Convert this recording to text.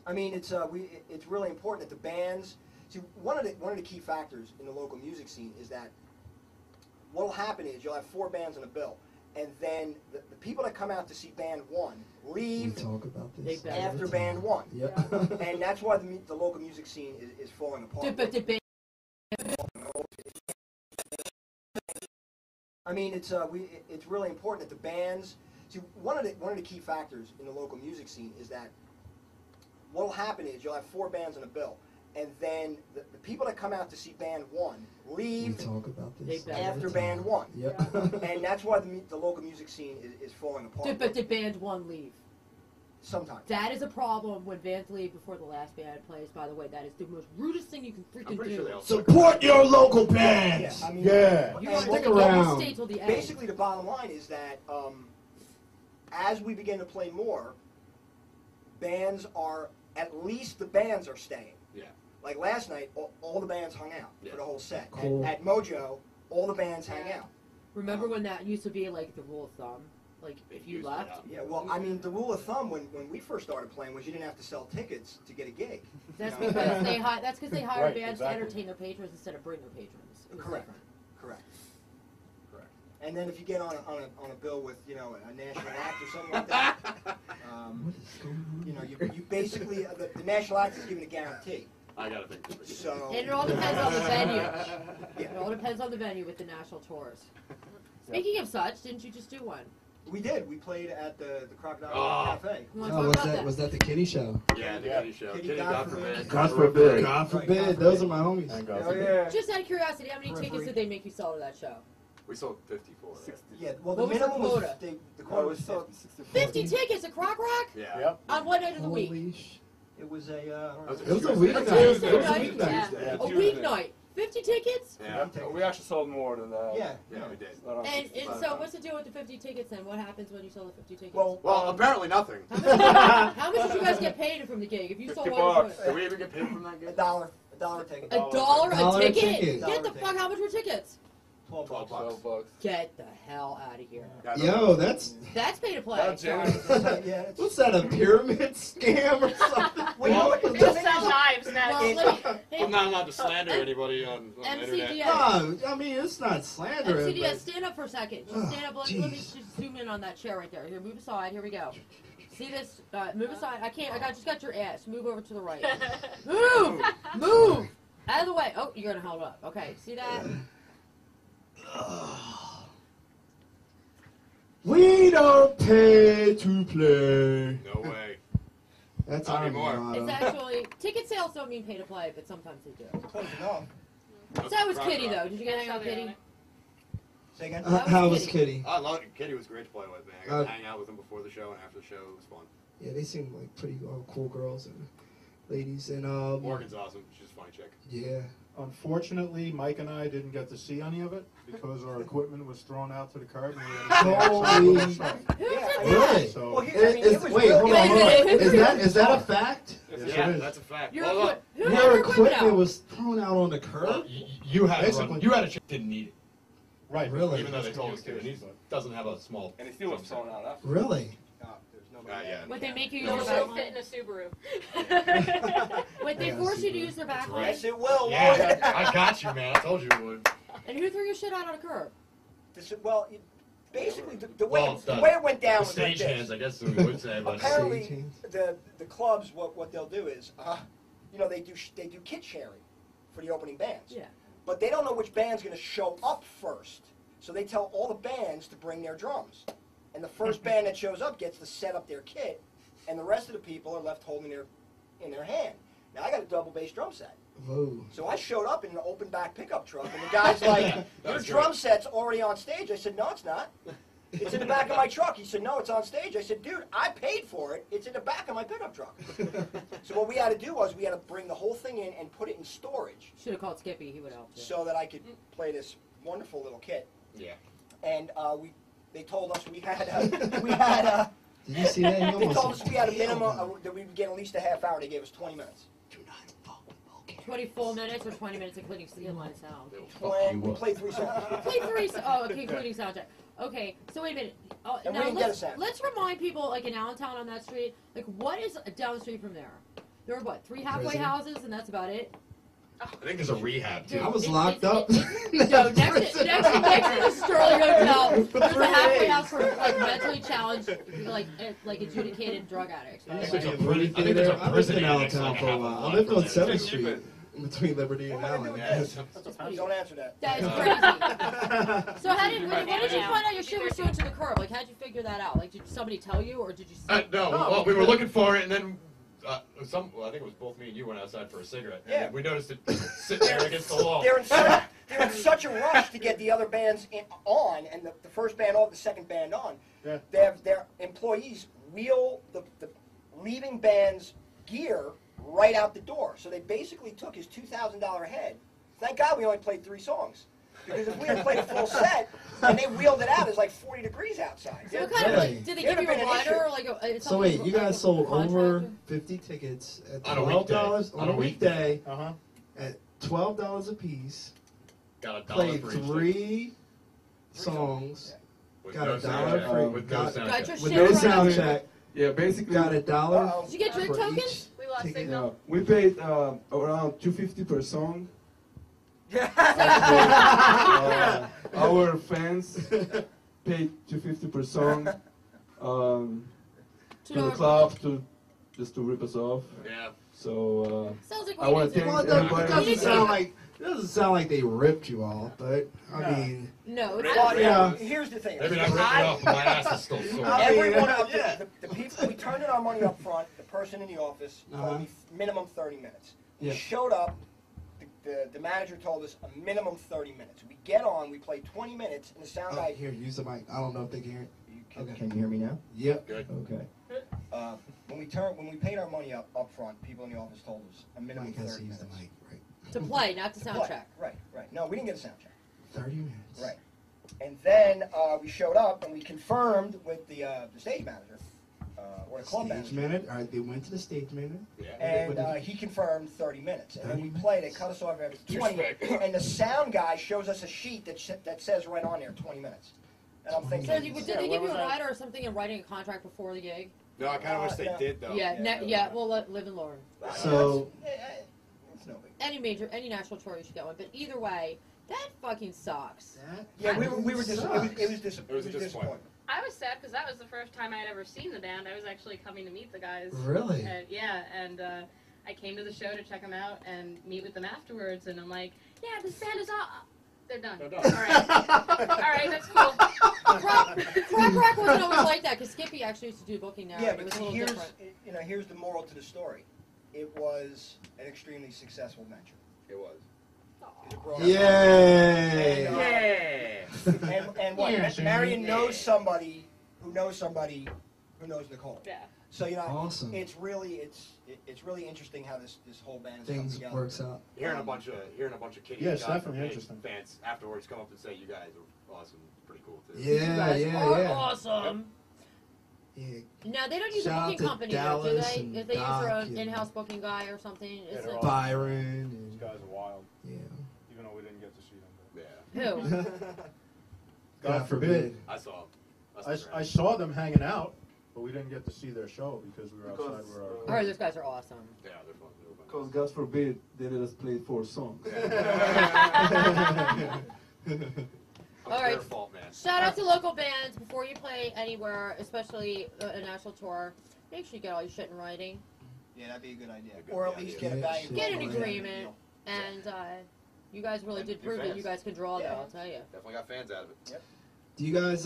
I mean, it's really important that the bands. See, one of the key factors in the local music scene is that what will happen is you'll have 4 bands on a bill, and then the people that come out to see band 1 leave after band 1. Yep. And that's why the local music scene is falling apart. I mean, it's really important that the bands. See, one of the key factors in the local music scene is that what will happen is you'll have 4 bands on a bill, and then the people that come out to see band 1 leave after band 1. Yep. And that's why the local music scene is falling apart. But did band 1 leave? Sometimes. That is a problem when bands leave before the last band plays. By the way, that is the most rudest thing you can freaking do. Sure support your local bands. Yeah, I mean, you stick around. Stay till the end. Basically, the bottom line is that as we begin to play more, bands are at least the bands are staying. Yeah. Like last night, all the bands hung out for the whole set. Cool. At Mojo, all the bands hang out. Remember when that used to be like the rule of thumb? Like if you left? Yeah, well, I mean, the rule of thumb when we first started playing was you didn't have to sell tickets to get a gig. That's because they hire bands to entertain their patrons instead of bring their patrons. Correct. And then if you get on a bill with a national act or something like that, you basically the national act is given a guarantee. I gotta think. So. And it all depends on the venue. Yeah. It all depends on the venue with the national tours. Speaking of such, didn't you just do one? We did. We played at the Crocodile Cafe. Was that the Kitty Show? Yeah, the Kitty Show. Kitty, God forbid. God forbid. God forbid. Those are my homies. Oh, yeah. Just out of curiosity, how many tickets did they make you sell to that show? We sold 54. 60. Yeah, well, the What was minimum the was quota? the quota was 50. 50 tickets at Croc Rock? Yeah. Yep. On what night of the week? It was a. It was a weeknight. Tuesday It was a night? weeknight. Yeah. A weeknight. 50 tickets? Yeah. We actually sold more than that. Yeah. Yeah, we did. And so what's the deal with the 50 tickets then? What happens when you sell the 50 tickets? Well, apparently nothing. How much did you guys get paid from the gig? If you sold one, Did we even get paid from that gig? $1 a ticket. $1 a ticket? ticket. Get the fuck! How much were tickets? $12. $12. Get the hell out of here. Yo, that's pay to play. That's Sorry. Yeah. what's that, a pyramid scam or something? Well, They'll sell knives now. Well, I'm not allowed to slander anybody on the internet. MCDS. No, I mean, it's not slander. MCDS, stand up for a second. Just stand up. Let me just zoom in on that chair right there. Here, move aside. Here we go. See this? Move aside. I can't. Just got your ass. Move over to the right. Move! Move! Out of the way. Oh, you're gonna hold up. Okay. See that? We don't pay to play. No way. That's Not our anymore. motto. It's actually ticket sales don't mean pay to play, but sometimes they do. Close enough. So that was Kitty though. Did you get to hang out with Kitty? Say again? How was Kitty? I love it. Kitty was great to play with, man. I got to hang out with them before the show and after the show. It was fun. Yeah, they seem like pretty cool girls and ladies. And Morgan's awesome. She's a funny chick. Yeah. Unfortunately, Mike and I didn't get to see any of it because our equipment was thrown out to the curb. And we had to Really? So, Well, here, I mean, it was wait, hold Wait a on. minute. Is that a fact? Yeah, it is. that's a fact. Your Well, look, who had Your your equipment equipment out? was thrown out on the curb? you had Basically. you had a chick that didn't need it. Right. Really? Even though they told us to. He doesn't have a small. And he still was thrown out after. Really? there's nobody Yeah. Would they make you You'll use still their fit in a Subaru. Would they force you to use their back line? Yes, it will. Yeah, I got you, man. I told you it would. And who threw your shit out on a curb? Basically, the way it went down was like Stage this. hands, I guess we would say, but Apparently, the clubs, what they'll do is, they do kit sharing for the opening bands. Yeah. But they don't know which band's going to show up first, so they tell all the bands to bring their drums, and the first band that shows up gets to set up their kit, and the rest of the people are left holding in their hand. Now I got a double bass drum set. Whoa. So I showed up in an open back pickup truck, and the guy's like, "Your drum set's already on stage." I said, "No, it's not. It's in the back of my truck." He said, "No, it's on stage." I said, "Dude, I paid for it. It's in the back of my pickup truck." So what we had to do was we had to bring the whole thing in and put it in storage Should have called Skippy. He would help you. so that I could play this wonderful little kit. yeah. And they told us we had Did you see that? You they almost told us we had a minimum that we would get at least a half hour. They gave us 20 minutes. 20 full minutes or 20 minutes including inline sound? We played 3 songs. Play three. Oh, okay, including sound check. Okay, so wait a minute. And we Now didn't get a sound. let's remind people, like in Allentown on that street, like what is down the street from there? There were what, 3 halfway Prison? houses, and that's about it. I think there's a rehab too. I was locked up. No, next to the Sterling Hotel, there's a halfway house for like mentally challenged, like adjudicated drug addicts. I used to be a movie theater. I lived in Allentown for a while. I lived on 7th Street between Liberty and Allen. Don't answer that. That is crazy. So when did you find out your shit was thrown to the curb? Like, how'd you figure that out? Like, did somebody tell you, or did you see No, well, we were looking for it, and then I think it was both me and you went outside for a cigarette. Yeah. And we noticed it sitting there against the wall. They're in such a rush to get the other bands on, and the first band off, the second band on. Yeah. Their employees wheel the leaving band's gear right out the door. So they basically took his $2,000 head. Thank God we only played 3 songs. Because if we had played a full set and they wheeled it out, it's like 40 degrees outside. So what kind of, like, did they give you a rider or like a? So wait, you guys sold over 50 tickets at $12 on a weekday at $12 a piece. Got $1 Played for each 3 songs. with Got no $1 sound check. for With no Got sound your check. shit with no right sound out. check. Yeah, basically, Got $1 Did you get drink for tokens? each We lost ticket. signal. we paid around $250 per song. Our fans paid $250 per song to the club just to rip us off. Yeah. So Sounds like I want to Well, thank it everybody. doesn't sound like they ripped you off, but I mean, No, it's Well, Yeah. here's the thing. Maybe not ripping it off, but my ass is still sore. Everyone up the people, we turned in our money up front. The person in the office told me minimum 30 minutes. We Yeah. showed up. The manager told us a minimum 30 minutes. We get on, we play 20 minutes, and the sound guy. here, use the mic. I don't know if they can hear it. Can you hear me now? Yep. Good. Okay. When we paid our money up front, people in the office told us a minimum Mike has 30 to use minutes. the mic, right? to play, not to sound Play. check. Right. No, we didn't get a sound check. 30 minutes. Right. And then we showed up and we confirmed with the stage manager or the club Stage manager. minute. All right, they went to the stage manager. Yeah. And he confirmed 30 minutes. And then we played. They cut us off every 20 minutes. Respect. And the sound guy shows us a sheet that says right on there 20 minutes. And I'm thinking, So did they give you was a that? rider or something in writing a contract before the gig? No, I kind of wish they did though. Yeah. We'll live and learn. So It's no big. Any national tour you should go on, but either way, that fucking sucks. Yeah, we were disappointed. It was It was a disappointment. I was sad because that was the first time I had ever seen the band. I was actually coming to meet the guys. really, And I came to the show to check them out and meet with them afterwards. And I'm like, yeah, this band is all. They're done. They're done. All right, that's cool. Crop Rock wasn't always like that because Skippy actually used to do booking now. Yeah, and it but was a see, little different. here's the moral to the story. It was an extremely successful venture. It was. It brought us- yay! And what? Yes, Marion yeah. knows somebody who knows Nicole. Yeah. So Awesome. it's really interesting how this whole band has come Things together. works out. Hearing a bunch of kitty Yeah, it's shots definitely from interesting. fans afterwards come up and say you guys are awesome, pretty cool too. You Yeah, guys are yeah. awesome. Yeah. Now they don't use Shout a out booking to company, though, do Dallas they? and If they use their Doc own and- in-house booking guy or something, is they're it? all- Byron These and guys are wild, yeah. even though we didn't get to see them. Yeah. Who? God forbid. I saw. I saw them hanging out, but we didn't get to see their show because we were outside where our. I heard those guys are awesome. Yeah, they're fun. They're fun. Because God forbid they let us play 4 songs. All right. Their fault, man. Shout out to local bands before you play anywhere, especially a national tour. Make sure you get all your shit in writing Yeah, that'd be a good idea. Good Or at idea. least get a Yeah, value. shit. Get an Yeah. agreement, and you guys really And did your prove that fans. you guys can draw, though. Yeah. I'll tell you. Definitely got fans out of it. Do you guys